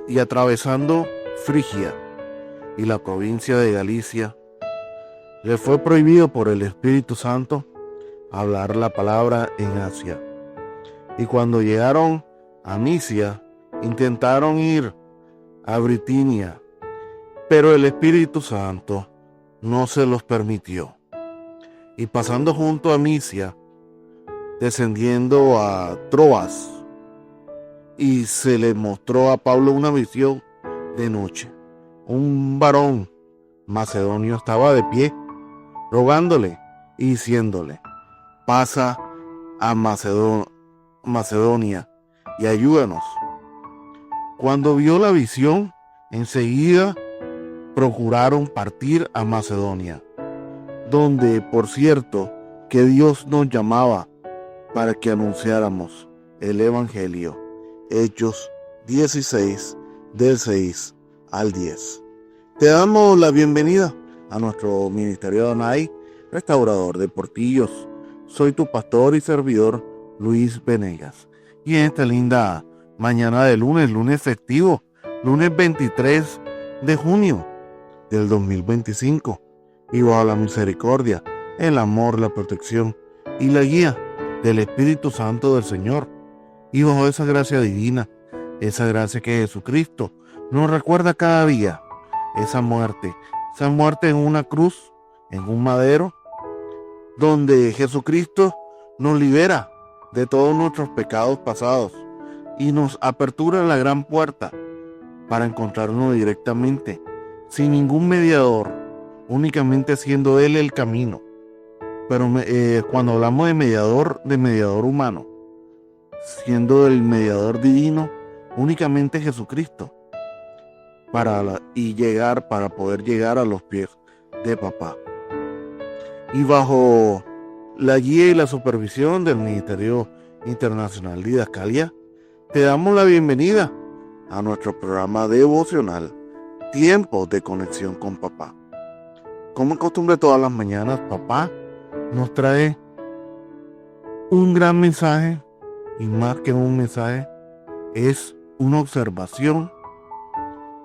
y atravesando Frigia y la provincia de Galicia, le fue prohibido por el Espíritu Santo hablar la palabra en Asia. Y cuando llegaron a Misia, intentaron ir a Bitinia, pero el Espíritu Santo no se los permitió. Y pasando junto a Misia, descendiendo a Troas, y se le mostró a Pablo una visión de noche. Un varón macedonio estaba de pie, rogándole y diciéndole: pasa a Macedonia y ayúdanos. Cuando vio la visión, enseguida procuraron partir a Macedonia, donde, por cierto, que Dios nos llamaba para que anunciáramos el Evangelio. Hechos 16, del 6 al 10. Te damos la bienvenida a nuestro ministerio de Adonai, restaurador de Portillos. Soy tu pastor y servidor, Luis Venegas. Y en esta linda mañana de lunes festivo, lunes 23 de junio del 2025, y bajo la misericordia, el amor, la protección y la guía del Espíritu Santo del Señor, y bajo esa gracia divina, esa gracia que Jesucristo nos recuerda cada día, esa muerte en una cruz, en un madero, donde Jesucristo nos libera de todos nuestros pecados pasados y nos apertura la gran puerta para encontrarnos directamente, sin ningún mediador, únicamente siendo Él el camino. Pero cuando hablamos de mediador humano, siendo el mediador divino, únicamente Jesucristo, para poder llegar a los pies de papá. Y bajo la guía y la supervisión del Ministerio Internacional Didascalia, te damos la bienvenida a nuestro programa devocional Tiempo de Conexión con Papá. Como es costumbre, todas las mañanas papá nos trae un gran mensaje, y más que un mensaje, es una observación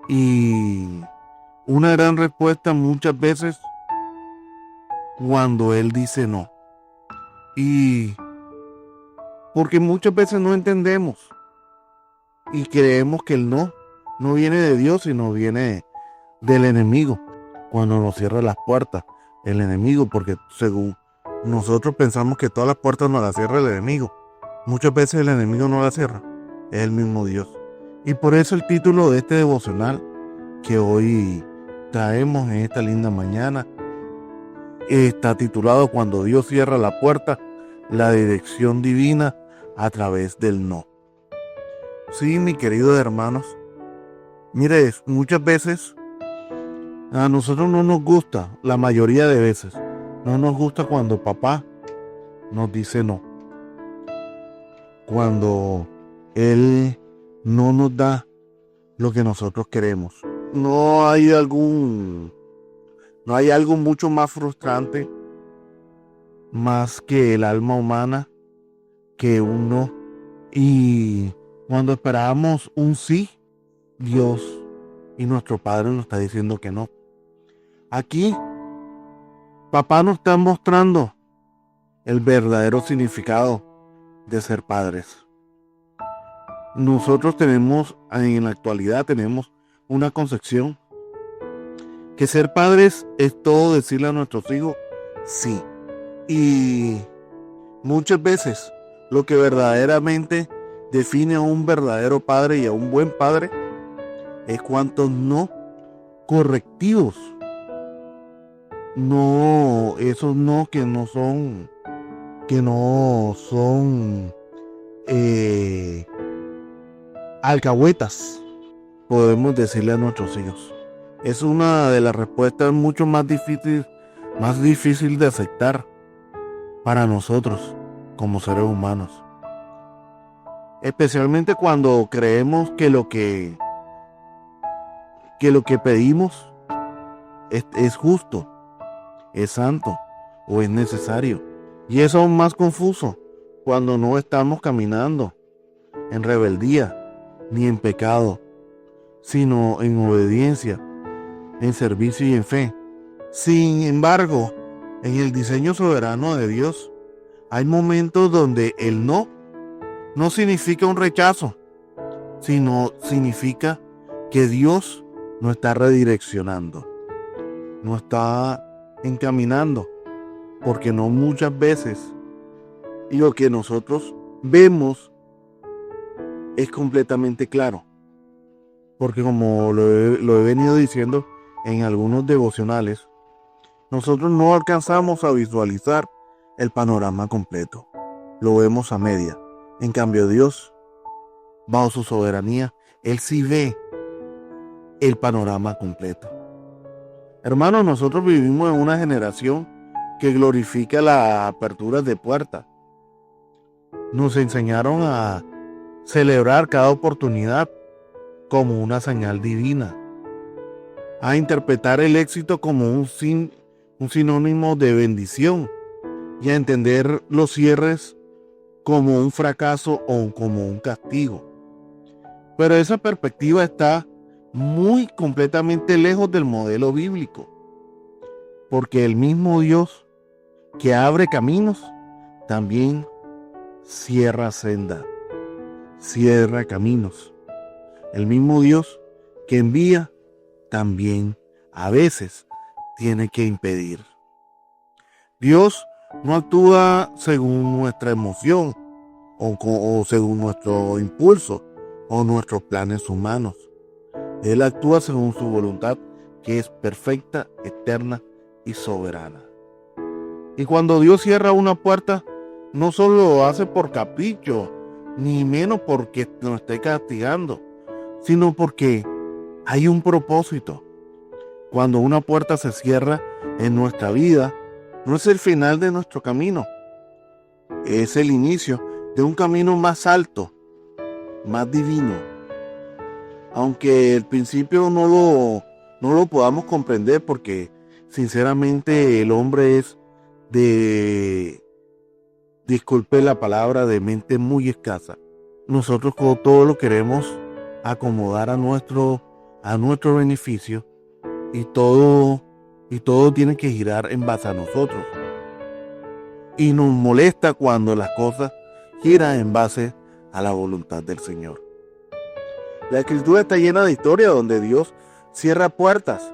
y una gran respuesta muchas veces cuando Él dice no. Y porque muchas veces no entendemos y creemos que el no viene de Dios, sino viene del enemigo. Cuando nos cierra las puertas el enemigo, porque según nosotros pensamos que todas las puertas nos las cierra el enemigo. Muchas veces el enemigo no las cierra, es el mismo Dios. Y por eso el título de este devocional que hoy traemos en esta linda mañana está titulado Cuando Dios cierra la puerta, la dirección divina a través del no. Sí, mis queridos hermanos, mire, muchas veces a nosotros no nos gusta, la mayoría de veces, no nos gusta cuando papá nos dice no. Cuando Él no nos da lo que nosotros queremos. No hay algo mucho más frustrante, más que el alma humana, que un no. Y cuando esperábamos un sí, Dios y nuestro Padre nos está diciendo que no. Aquí, papá nos está mostrando el verdadero significado de ser padres. Nosotros en la actualidad tenemos una concepción que ser padres es todo decirle a nuestros hijos sí. Y muchas veces lo que verdaderamente define a un verdadero padre y a un buen padre es cuántos no correctivos. No, esos no que no son alcahuetas, podemos decirle a nuestros hijos. Es una de las respuestas mucho más difícil de aceptar para nosotros como seres humanos. Especialmente cuando creemos que lo que pedimos es justo, es santo o es necesario. Y es aún más confuso cuando no estamos caminando en rebeldía ni en pecado sino en obediencia, en servicio y en fe. Sin embargo, en el diseño soberano de Dios, hay momentos donde el no significa un rechazo, sino significa que Dios nos está redireccionando, nos está encaminando, porque no muchas veces y lo que nosotros vemos es completamente claro, porque como lo he venido diciendo en algunos devocionales, nosotros no alcanzamos a visualizar el panorama completo, lo vemos a media. En cambio Dios, bajo su soberanía, Él sí ve el panorama completo. Hermanos, nosotros vivimos en una generación que glorifica la apertura de puertas. Nos enseñaron a celebrar cada oportunidad como una señal divina, a interpretar el éxito como un sinónimo de bendición y a entender los cierres como un fracaso o como un castigo. Pero esa perspectiva está muy completamente lejos del modelo bíblico, porque el mismo Dios que abre caminos también cierra senda, cierra caminos. El mismo Dios que envía también a veces tiene que impedir. Dios no actúa según nuestra emoción o según nuestro impulso o nuestros planes humanos. Él actúa según su voluntad, que es perfecta, eterna y soberana. Y cuando Dios cierra una puerta, no solo lo hace por capricho, ni menos porque nos esté castigando, sino porque hay un propósito. Cuando una puerta se cierra en nuestra vida, no es el final de nuestro camino, es el inicio de un camino más alto, más divino. Aunque al principio no lo podamos comprender, porque sinceramente el hombre es disculpe la palabra, de mente muy escasa. Nosotros todo lo queremos acomodar a nuestro beneficio y todo tiene que girar en base a nosotros. Y nos molesta cuando las cosas giran en base a la voluntad del Señor. La Escritura está llena de historias donde Dios cierra puertas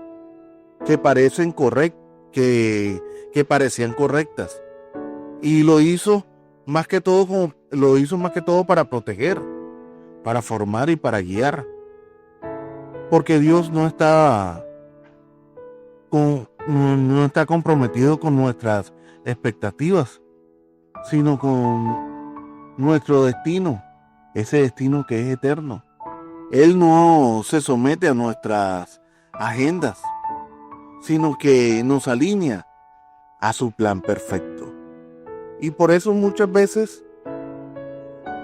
que parecían correctas, y lo hizo más que todo para proteger, para formar y para guiar, porque Dios no está comprometido con nuestras expectativas, sino con nuestro destino, ese destino que es eterno. Él no se somete a nuestras agendas, sino que nos alinea a su plan perfecto. Y por eso muchas veces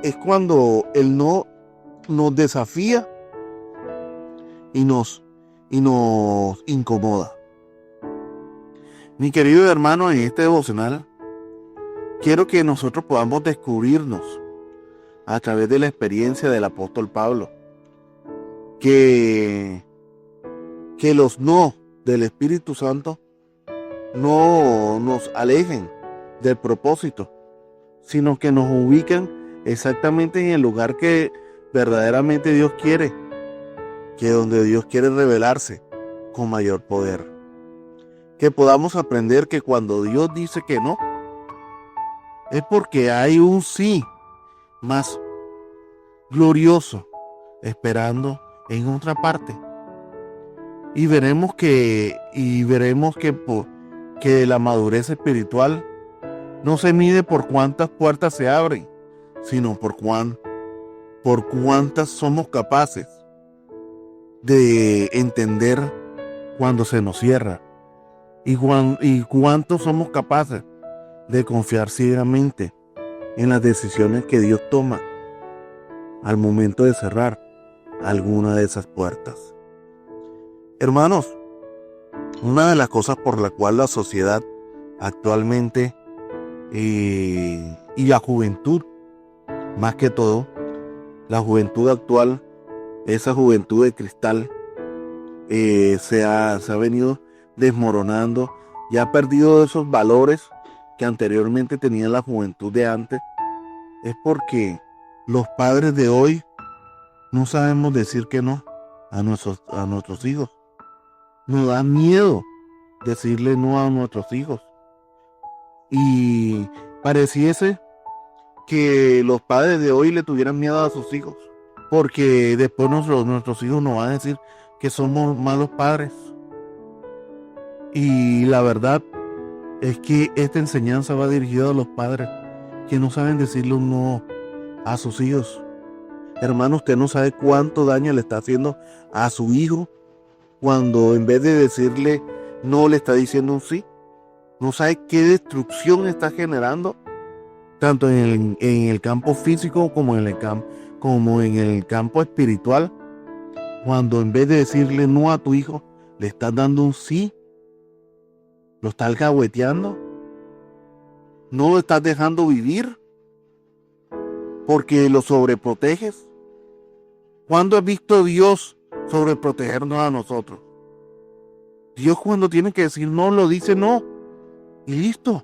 es cuando Él no nos desafía y nos incomoda. Mi querido hermano, en este devocional quiero que nosotros podamos descubrirnos a través de la experiencia del apóstol Pablo, que los no del Espíritu Santo no nos alejen del propósito, sino que nos ubican exactamente en el lugar que verdaderamente Dios quiere, que donde Dios quiere revelarse con mayor poder. Que podamos aprender que cuando Dios dice que no, es porque hay un sí más glorioso esperando en otra parte. Y veremos que la madurez espiritual no se mide por cuántas puertas se abren, sino por cuántas somos capaces de entender cuando se nos cierra, y cuántos somos capaces de confiar ciegamente en las decisiones que Dios toma al momento de cerrar alguna de esas puertas. Hermanos, una de las cosas por la cual la sociedad actualmente y la juventud, más que todo, la juventud actual esa juventud de cristal se ha venido desmoronando y ha perdido esos valores que anteriormente tenía la juventud de antes, es porque los padres de hoy no sabemos decir que no a nuestros hijos. Nos da miedo decirle no a nuestros hijos. Y pareciese que los padres de hoy le tuvieran miedo a sus hijos, porque después nuestros hijos nos van a decir que somos malos padres. Y la verdad es que esta enseñanza va dirigida a los padres que no saben decirle un no a sus hijos. Hermano, usted no sabe cuánto daño le está haciendo a su hijo cuando en vez de decirle no le está diciendo un sí. No sabe qué destrucción está generando, tanto en el campo físico como en el campo espiritual. Cuando en vez de decirle no a tu hijo, le estás dando un sí, lo estás alcahueteando, no lo estás dejando vivir, porque lo sobreproteges. ¿Cuándo has visto a Dios sobreprotegernos a nosotros? Dios, cuando tiene que decir no, lo dice no, y listo.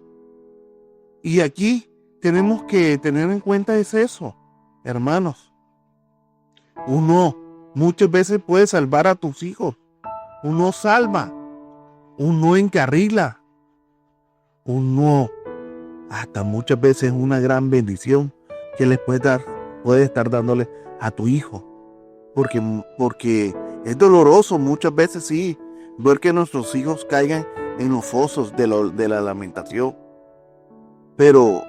Y aquí tenemos que tener en cuenta es eso, hermanos. Uno muchas veces puede salvar a tus hijos. Uno salva, uno encarrila, uno hasta muchas veces una gran bendición que les puede estar dándole a tu hijo. Porque es doloroso muchas veces, sí, ver que nuestros hijos caigan en los fosos de la lamentación. Pero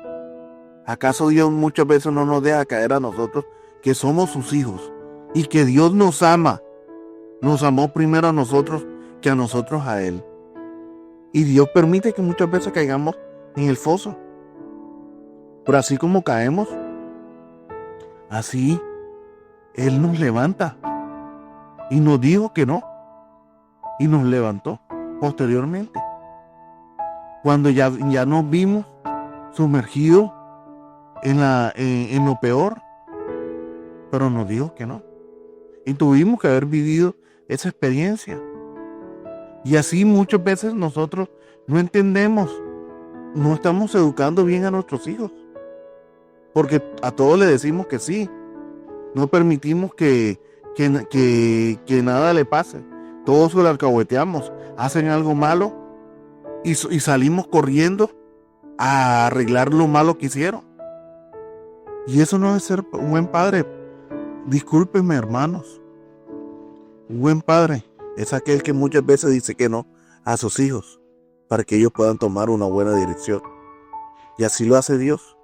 ¿acaso Dios muchas veces no nos deja caer a nosotros, que somos sus hijos, y que Dios nos ama? Nos amó primero a nosotros que a nosotros a Él. Y Dios permite que muchas veces caigamos en el foso. Pero así como caemos, así Él nos levanta. Y nos dijo que no. Y nos levantó posteriormente. Cuando ya nos vimos sumergidos en lo peor. Pero nos dijo que no. Y tuvimos que haber vivido esa experiencia. Y así muchas veces nosotros no entendemos, no estamos educando bien a nuestros hijos. Porque a todos le decimos que sí. No permitimos que nada le pase. Todos lo alcahueteamos. Hacen algo malo y salimos corriendo a arreglar lo malo que hicieron. Y eso no es ser un buen padre. Discúlpenme, hermanos. Un buen padre es aquel que muchas veces dice que no a sus hijos para que ellos puedan tomar una buena dirección. Y así lo hace Dios.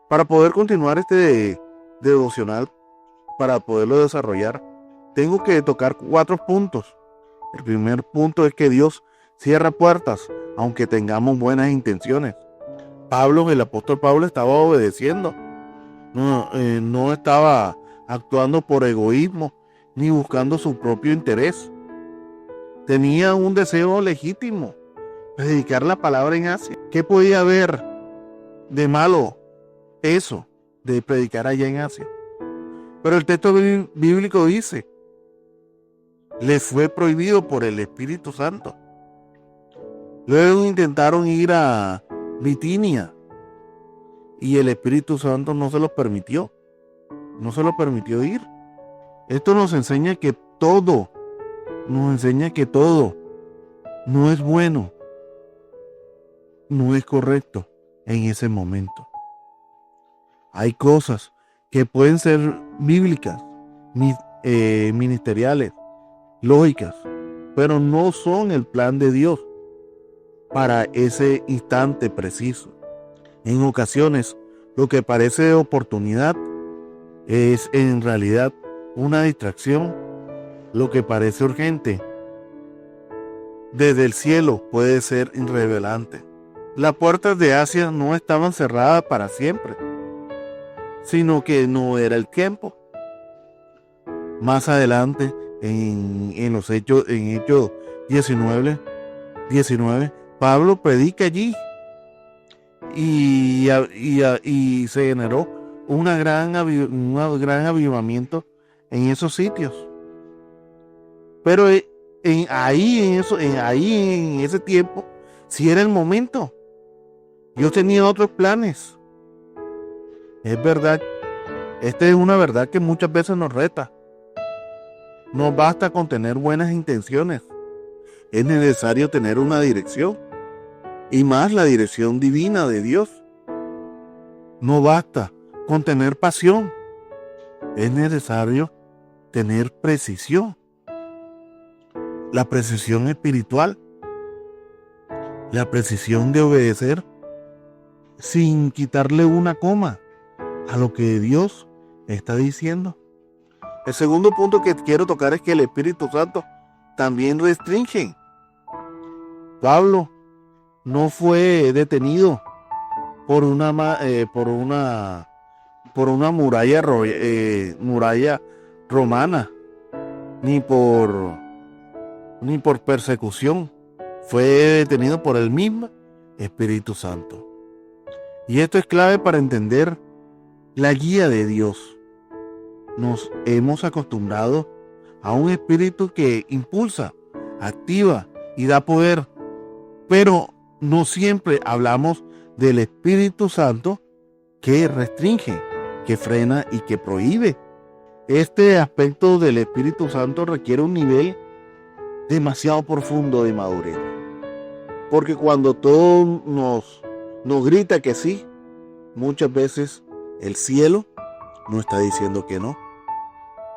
Para poder continuar este devocional, para poderlo desarrollar, tengo que tocar 4 puntos. El primer punto es que Dios cierra puertas, aunque tengamos buenas intenciones. El apóstol Pablo estaba obedeciendo. No estaba actuando por egoísmo, ni buscando su propio interés. Tenía un deseo legítimo, predicar la palabra en Asia. ¿Qué podía haber de malo eso, de predicar allá en Asia? Pero el texto bíblico dice, les fue prohibido por el Espíritu Santo. Luego intentaron ir a Bitinia y el Espíritu Santo no se los permitió. No se los permitió ir. Esto nos enseña que todo no es bueno, no es correcto en ese momento. Hay cosas que pueden ser bíblicas, ministeriales, lógicas, pero no son el plan de Dios para ese instante preciso. En ocasiones, lo que parece oportunidad es en realidad una distracción. Lo que parece urgente desde el cielo puede ser irrelevante. Las puertas de Asia no estaban cerradas para siempre, sino que no era el tiempo. Más adelante, en Hechos 19, Pablo predica allí y se generó un gran avivamiento en esos sitios. Pero ahí en ese tiempo, sí era el momento. Yo tenía otros planes. Es verdad, esta es una verdad que muchas veces nos reta. No basta con tener buenas intenciones. Es necesario tener una dirección. Y más la dirección divina de Dios. No basta con tener pasión. Es necesario tener precisión. La precisión espiritual. La precisión de obedecer sin quitarle una coma a lo que Dios está diciendo. El segundo punto que quiero tocar es que el Espíritu Santo también restringe. Pablo no fue detenido por una muralla romana, ni por persecución. Fue detenido por el mismo Espíritu Santo. Y esto es clave para entender la guía de Dios. Nos hemos acostumbrado a un espíritu que impulsa, activa y da poder. Pero no siempre hablamos del Espíritu Santo que restringe, que frena y que prohíbe. Este aspecto del Espíritu Santo requiere un nivel demasiado profundo de madurez. Porque cuando todo nos grita que sí, muchas veces el cielo no está diciendo que no.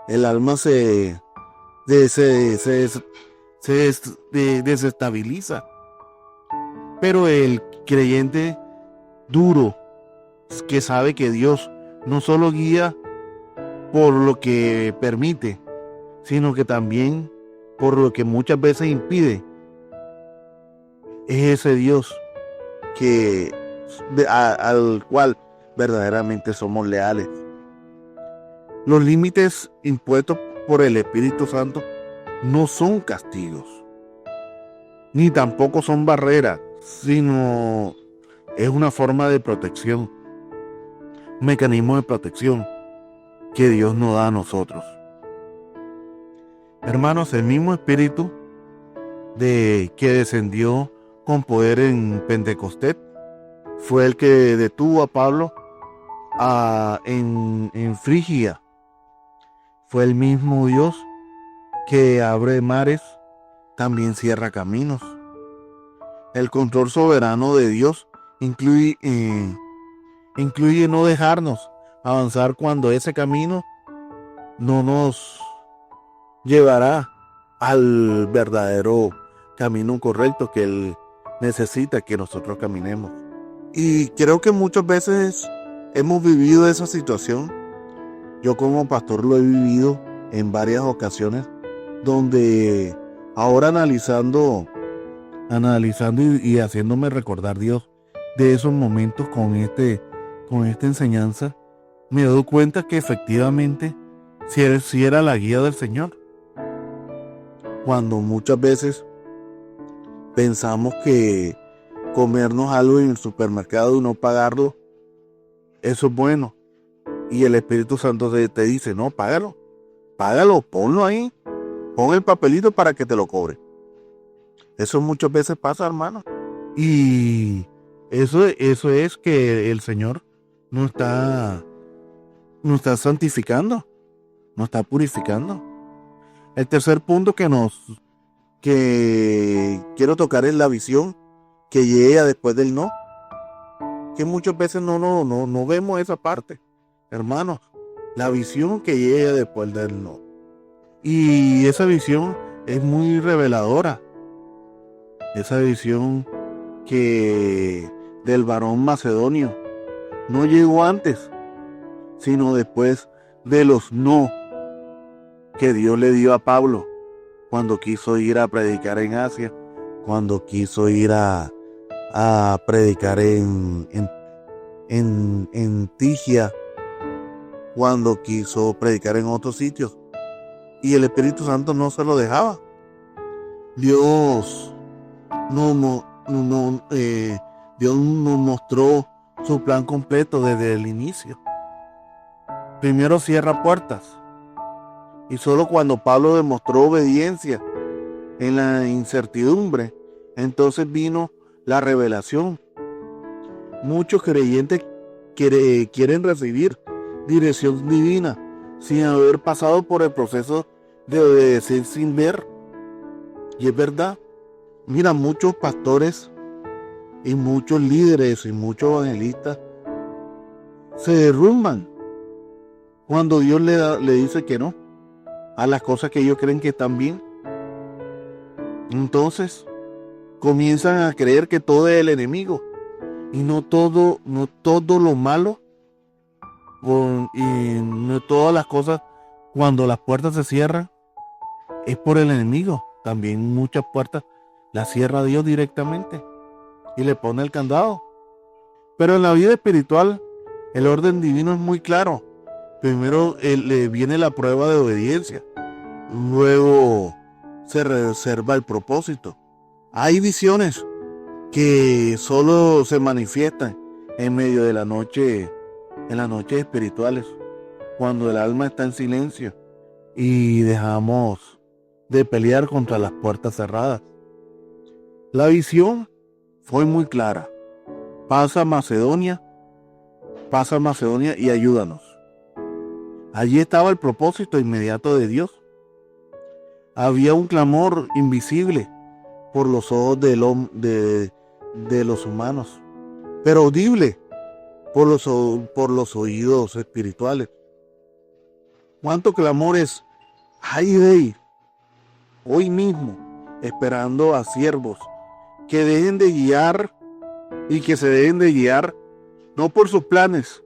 El alma se desestabiliza. Pero el creyente duro, que sabe que Dios no solo guía por lo que permite, sino que también por lo que muchas veces impide, es ese Dios al cual verdaderamente somos leales. Los límites impuestos por el Espíritu Santo no son castigos, ni tampoco son barreras, sino es una forma de protección, un mecanismo de protección que Dios nos da a nosotros. Hermanos, el mismo Espíritu que descendió con poder en Pentecostés fue el que detuvo a Pablo en Frigia. Fue el mismo Dios que abre mares, también cierra caminos. El control soberano de Dios incluye no dejarnos avanzar cuando ese camino no nos llevará al verdadero camino correcto que Él necesita que nosotros caminemos. Y creo que muchas veces hemos vivido esa situación. Yo como pastor lo he vivido en varias ocasiones, donde ahora analizando y haciéndome recordar Dios de esos momentos con esta enseñanza, me doy cuenta que efectivamente sí era la guía del Señor. Cuando muchas veces pensamos que comernos algo en el supermercado y no pagarlo, eso es bueno. Y el Espíritu Santo te dice, no, págalo, ponlo ahí, pon el papelito para que te lo cobre. Eso muchas veces pasa, hermano. Y eso es que el Señor nos está santificando, nos está purificando. El tercer punto que quiero tocar es la visión que llega después del no. Que muchas veces no vemos esa parte, hermanos. La visión que llega después del no. Y esa visión es muy reveladora. Esa visión que del varón macedonio no llegó antes, sino después de los no que Dios le dio a Pablo cuando quiso ir a predicar en Asia, cuando quiso ir a predicar en Tigia, cuando quiso predicar en otros sitios, y el Espíritu Santo no se lo dejaba. Dios nos mostró su plan completo desde el inicio. Primero cierra puertas, Y solo cuando Pablo demostró obediencia en la incertidumbre, entonces vino la revelación. Muchos creyentes quieren recibir dirección divina sin haber pasado por el proceso de obedecer sin ver. Y es verdad. Mira, muchos pastores y muchos líderes y muchos evangelistas se derrumban cuando Dios le dice que no a las cosas que ellos creen que están bien. Entonces comienzan a creer que todo es el enemigo y no todo lo malo y no todas las cosas cuando las puertas se cierran es por el enemigo. También muchas puertas las cierra Dios directamente y le pone el candado. Pero en la vida espiritual el orden divino es muy claro. Primero le viene la prueba de obediencia, luego se reserva el propósito. Hay visiones que solo se manifiestan en medio de la noche, en las noches espirituales, cuando el alma está en silencio y dejamos de pelear contra las puertas cerradas. La visión fue muy clara. Pasa a Macedonia y ayúdanos. Allí estaba el propósito inmediato de Dios. Había un clamor invisible por los ojos de los humanos, pero audible por los oídos espirituales. ¿Cuántos clamores hay hoy mismo esperando a siervos que dejen de guiar y que se dejen de guiar no por sus planes,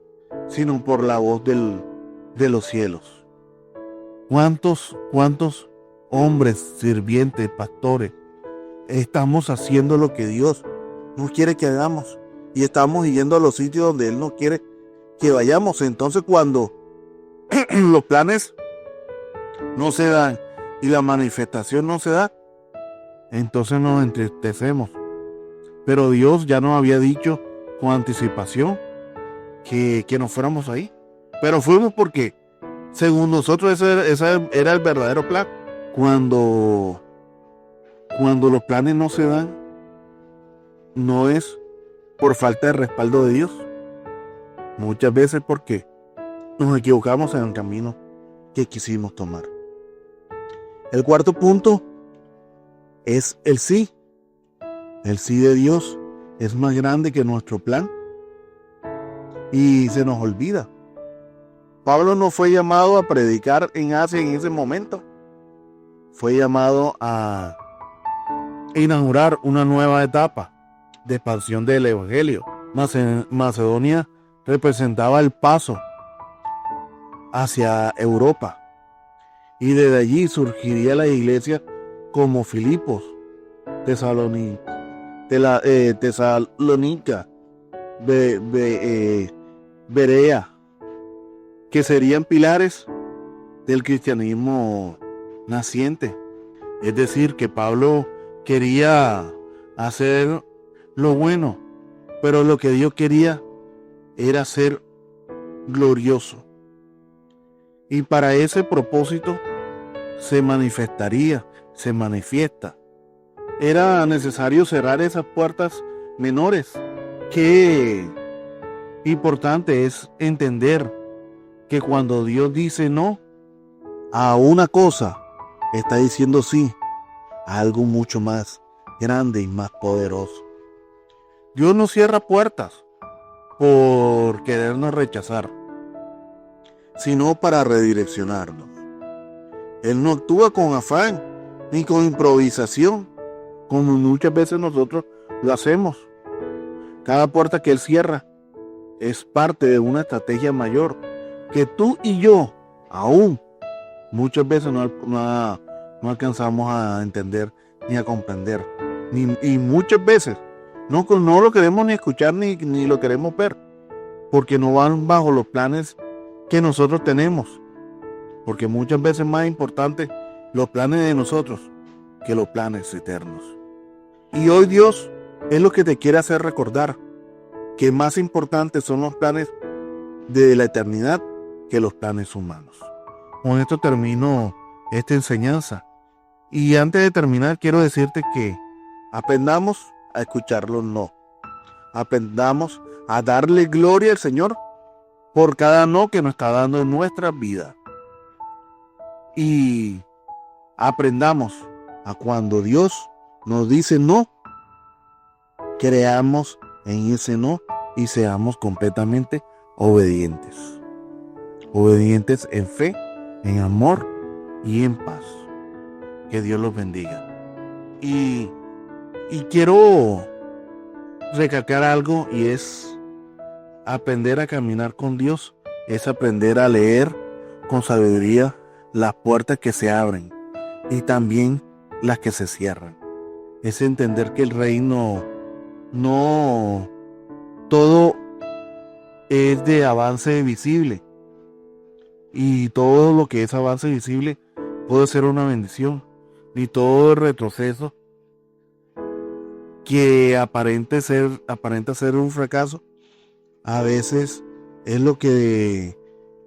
sino por la voz de los cielos? ¿Cuántos hombres, sirvientes, pastores, estamos haciendo lo que Dios no quiere que hagamos y estamos yendo a los sitios donde Él no quiere que vayamos? Entonces, cuando los planes no se dan y la manifestación no se da, entonces nos entristecemos. Pero Dios ya nos había dicho con anticipación que nos fuéramos ahí. Pero fuimos porque, según nosotros, ese era el verdadero plan. Cuando los planes no se dan, no es por falta de respaldo de Dios. Muchas veces porque nos equivocamos en el camino que quisimos tomar. El cuarto punto es el sí. El sí de Dios es más grande que nuestro plan y se nos olvida. Pablo no fue llamado a predicar en Asia en ese momento. Fue llamado a inaugurar una nueva etapa de expansión del evangelio. Macedonia representaba el paso hacia Europa y desde allí surgiría la iglesia como Filipos, Tesalónica, Berea, que serían pilares del cristianismo naciente. Es decir, que Pablo quería hacer lo bueno, pero lo que Dios quería era ser glorioso. Y para ese propósito se manifiesta. Era necesario cerrar esas puertas menores. Qué importante es entender que cuando Dios dice no a una cosa, está diciendo sí a algo mucho más grande y más poderoso. Dios no cierra puertas por querernos rechazar, sino para redireccionarnos. Él no actúa con afán ni con improvisación, como muchas veces nosotros lo hacemos. Cada puerta que Él cierra es parte de una estrategia mayor que tú y yo aún muchas veces no alcanzamos a entender ni a comprender. Y muchas veces no lo queremos ni escuchar ni lo queremos ver, porque no van bajo los planes que nosotros tenemos. Porque muchas veces es más importante los planes de nosotros que los planes eternos. Y hoy Dios es lo que te quiere hacer recordar, que más importantes son los planes de la eternidad que los planes humanos. Con esto termino esta enseñanza. Y antes de terminar, quiero decirte que aprendamos a escuchar los no. Aprendamos a darle gloria al Señor por cada no que nos está dando en nuestras vidas. Y aprendamos a cuando Dios nos dice no, creamos en ese no y seamos completamente obedientes. Obedientes en fe, en amor y en paz. Que Dios los bendiga. Y quiero recalcar algo, y es aprender a caminar con Dios, es aprender a leer con sabiduría las puertas que se abren y también las que se cierran. Es entender que el reino no todo es de avance visible, y todo lo que es avance visible puede ser una bendición, ni todo el retroceso que aparenta ser un fracaso a veces es lo que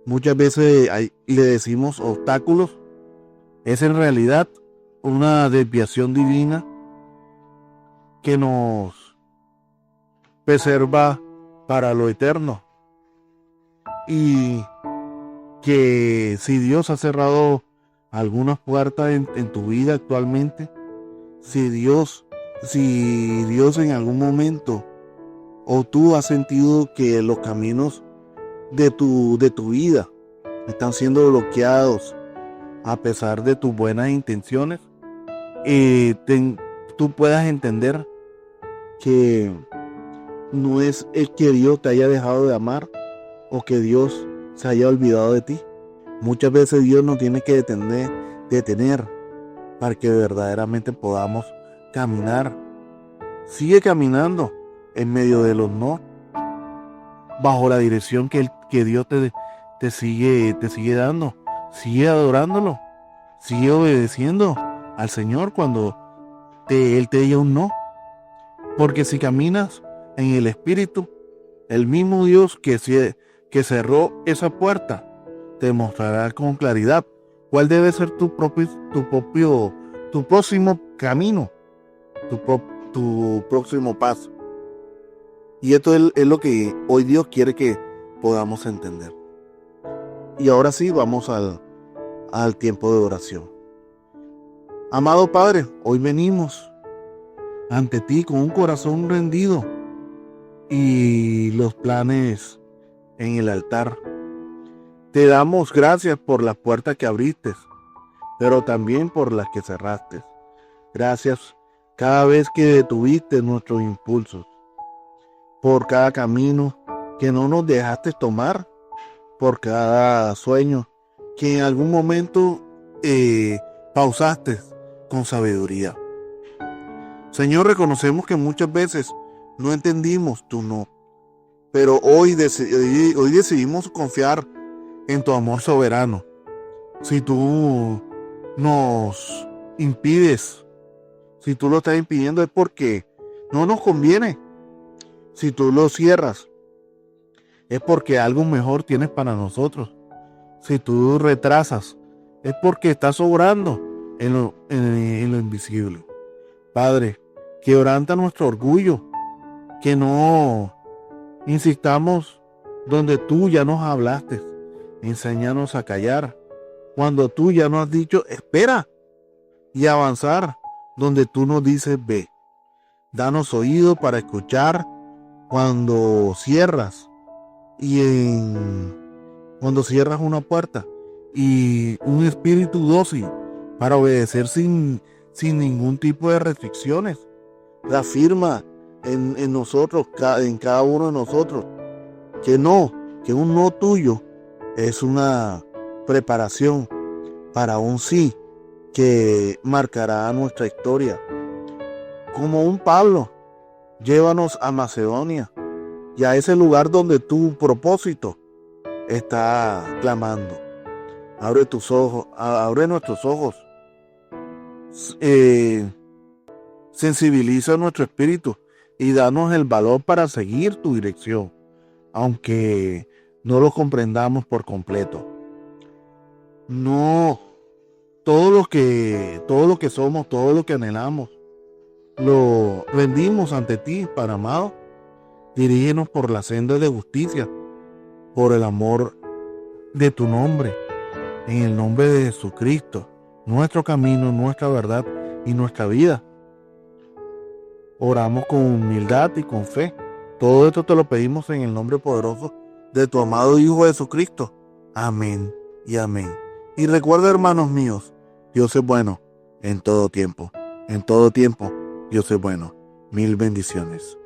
muchas veces le decimos obstáculos. Es en realidad una desviación divina que nos preserva para lo eterno. Y que si Dios ha cerrado algunas puertas en tu vida actualmente, si Dios en algún momento o tú has sentido que los caminos de tu vida están siendo bloqueados a pesar de tus buenas intenciones, tú puedas entender que no es el que Dios te haya dejado de amar o que Dios se haya olvidado de ti. Muchas veces Dios nos tiene que detener para que verdaderamente podamos caminar. Sigue caminando en medio de los no, bajo la dirección que Dios te sigue dando. Sigue adorándolo, sigue obedeciendo al Señor cuando Él te diga un no. Porque si caminas en el Espíritu, el mismo Dios que cerró esa puerta te mostrará con claridad cuál debe ser tu próximo camino, tu próximo paso. Y esto es lo que hoy Dios quiere que podamos entender. Y ahora sí, vamos al tiempo de oración. Amado Padre, hoy venimos ante ti con un corazón rendido y los planes en el altar. Te damos gracias por las puertas que abriste, pero también por las que cerraste. Gracias cada vez que detuviste nuestros impulsos, por cada camino que no nos dejaste tomar, por cada sueño que en algún momento pausaste con sabiduría. Señor, reconocemos que muchas veces no entendimos tu no, pero hoy decidimos confiar en tu amor soberano. Si tú nos impides, si tú lo estás impidiendo, es porque no nos conviene. Si tú lo cierras, es porque algo mejor tienes para nosotros. Si tú retrasas, es porque estás obrando en lo invisible. Padre, quebranta nuestro orgullo, que no insistamos donde tú ya nos hablaste. Enséñanos a callar cuando tú ya nos has dicho espera, y avanzar donde tú nos dices ve. Danos oído para escuchar cuando cierras cuando cierras una puerta, y un espíritu dócil para obedecer sin ningún tipo de restricciones. Reafirma en nosotros, en cada uno de nosotros, que un no tuyo es una preparación para un sí que marcará nuestra historia. Como un Pablo, llévanos a Macedonia y a ese lugar donde tu propósito está clamando. Abre tus ojos, abre nuestros ojos. Sensibiliza nuestro espíritu y danos el valor para seguir tu dirección, aunque no lo comprendamos por completo. No, todo lo que somos, todo lo que anhelamos, lo rendimos ante ti, Padre amado. Dirígenos por la senda de justicia, por el amor de tu nombre, en el nombre de Jesucristo, nuestro camino, nuestra verdad y nuestra vida. Oramos con humildad y con fe. Todo esto te lo pedimos en el nombre poderoso de tu amado Hijo Jesucristo. Amén y amén. Y recuerda, hermanos míos, Dios es bueno en todo tiempo. En todo tiempo, Dios es bueno. Mil bendiciones.